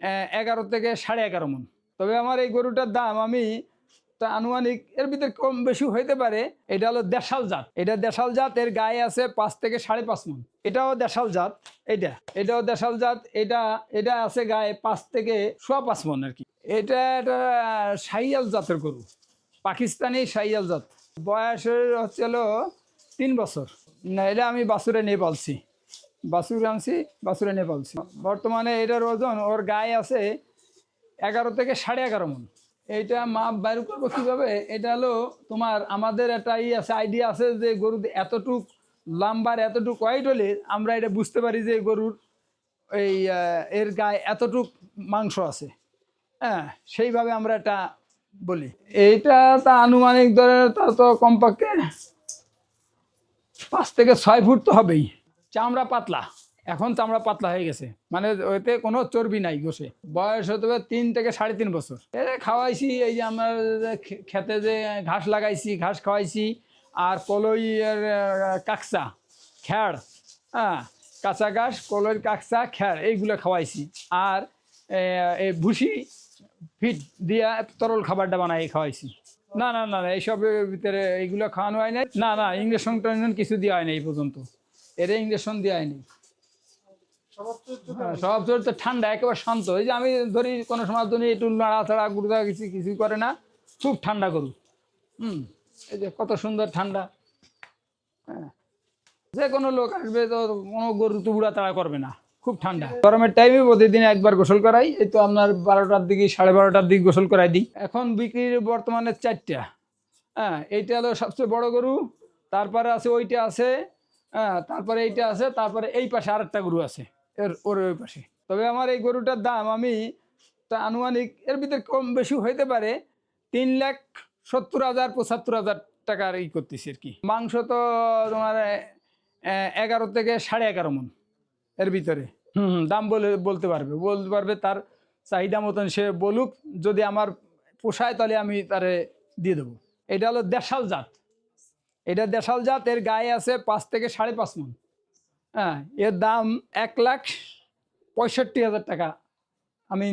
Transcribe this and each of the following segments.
11 থেকে 11.5 মণ। তবে আমার এই গরুটার দাম আমি তা আনুমানিক এর ভিতরে কম বেশি হইতে পারে। এটা হলো দেশাল জাত, এটা দেশাল জাত, এর গায়ে আছে 5 থেকে 5.5 মণ। এটাও দেশাল জাত, এটাও দেশাল জাত, এটা এটা আছে গায়ে 5 থেকে 5.5 মণ আর কি। এটা একটা শাহিয়াল জাতের গরু, পাকিস্তানি শাহিয়াল জাত। বয়সের হচ্ছে হলো 3 বছর। না, এটা আমি বাছুরে নিয়ে পালছি, বাছুর আনছি, বাছুরে নিয়ে পালছি। বর্তমানে এটার ওজন ওর গায়ে আছে 11 থেকে 11.5 মণ। এইটা মাপ বাইর করবো কিভাবে? এটা হলো তোমার আমাদের একটা আছে, আইডিয়া আছে যে গরু এতটুক লাম্বার এতটুক ওয়াইট হলে আমরা এটা বুঝতে পারি যে গরুর এই এর গায়ে এতটুক মাংস আছে। হ্যাঁ, সেইভাবে আমরা এটা বলি। এইটা তা আনুমানিক ধরে তা তো কমপক্ষে 5 থেকে 6 ফুট তো হবেই। চামড়া পাতলা, এখন চামড়া পাতলা হয়ে গেছে, মানে ওইতে কোনো চর্বি নাই গোশে। বয়স হতে হবে 3 থেকে 3.5 বছর। খাওয়াইছি, এই যে আমার খেতে যে ঘাস লাগাইছি, ঘাস খাওয়াইছি, আর কলই এর কাকসা খ্যাড়, হ্যাঁ, কাঁচা ঘাস, কলইয়ের কাকসা, খ্যাড়, এইগুলো খাওয়াইছি। আর এই ভুসি ফিট দিয়া তরল খাবারটা বানাই খাওয়াইছি। না না না, এইসবের ভিতরে এইগুলো খাওয়ানো হয় নাই। না না, ইঞ্জেকশন টেনশন কিছু দেওয়া হয়নি এই পর্যন্ত, এর ইঞ্জেকশন দেওয়া হয়নি। সব তো ঠান্ডা, একেবারে শান্ত। এই যে আমি ধরি কোনো সময় ধরি একটু নাড়াছাড়া গুড়া কিছু কিছু করে না, খুব ঠান্ডা গরু। এই যে কত সুন্দর ঠান্ডা। হ্যাঁ, যে কোনো লোক আসবে তো কোনো গরু তো উড়া তাড়া করবে না, খুব ঠান্ডা। গরমের টাইমে প্রতিদিন একবার গোসল করাই, এই তো আপনার 12টার দিকে 12:30টার দিকে গোসল করাই দিই। এখন বিক্রির বর্তমানে 4টা। হ্যাঁ, এইটা হলো সবচেয়ে বড় গরু, তারপরে আছে ওইটা আছে, হ্যাঁ, তারপরে এইটা আছে, তারপরে এই পাশে আরেকটা গরু আছে ওর ওই পাশে। তবে আমার এই গরুটার দাম আমি তা আনুমানিক এর ভিতরে কম বেশি হইতে পারে 3,70,000 75,000 টাকার করতেছি আর কি। মাংস তো তোমার 11 থেকে 11.5 মণ এর ভিতরে। দাম বলতে পারবে তার চাহিদা মতন সে বলুক, যদি আমার পোষায় তাহলে আমি তারে দিয়ে দেবো। এটা হলো দেশাল জাত, এটা দেশাল জাত, এর গায়ে আছে 5 থেকে 5.5 মণ। হ্যাঁ, এর দাম 1,65,000 টাকা আমি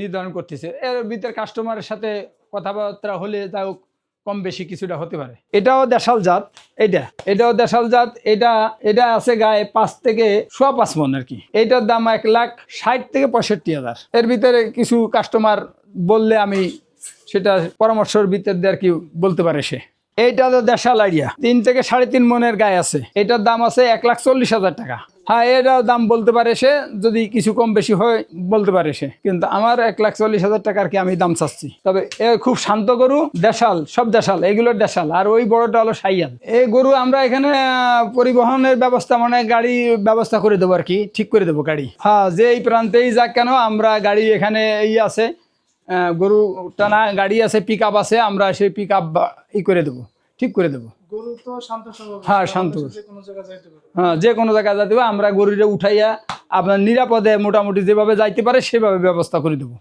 নির্ধারণ করতেছি। এর ভিতরে কাস্টমারের সাথে কথাবার্তা হলে তাও কম বেশি কিছুটা হতে পারে। এটাও দেশাল জাত, এটাও দেশাল জাত, এটা আছে গায়ে 5 থেকে 5.5 মণ আর কি। এইটার দাম 1,60,000 থেকে 65,000। এর ভিতরে কিছু কাস্টমার বললে আমি সেটা পরামর্শের ভিতর দিয়ে আর কি বলতে পারে সে। এইটা তো দেশাল আইডিয়া, 3 থেকে 3.5 মণের গায়ে আছে। এটার দাম আছে 1,40,000 টাকা। হ্যাঁ, এটাও দাম বলতে পারে সে, যদি কিছু কম বেশি হয় বলতে পারে সে, কিন্তু আমার 1,40,000 টাকা আর কি আমি দাম চাচ্ছি। তবে এ খুব শান্ত গরু, দেশাল, সব দেশাল, এগুলোর দেশাল। আর ওই বড়টা হলো শাহিয়াল। এই গরু আমরা এখানে পরিবহনের ব্যবস্থা, মানে গাড়ি ব্যবস্থা করে দেবো আর কি, ঠিক করে দেবো গাড়ি। হ্যাঁ, যে এই প্রান্তেই যাক কেন, আমরা গাড়ি এখানে আছে, গরু টানা গাড়ি আছে, পিক আপ আছে, আমরা সেই পিক আপ করে দেবো, ঠিক করে দেবো। গরু তো শান্ত স্বভাব, হ্যাঁ, শান্ত, যে কোনো জায়গায় যাইতে পারে। হ্যাঁ, যে কোনো জায়গায় যাইতে পারে। আমরা গরুটা উঠাইয়া আপনার নিরাপদে মোটামুটি যেভাবে যাইতে পারে সেভাবে ব্যবস্থা করে দেবো।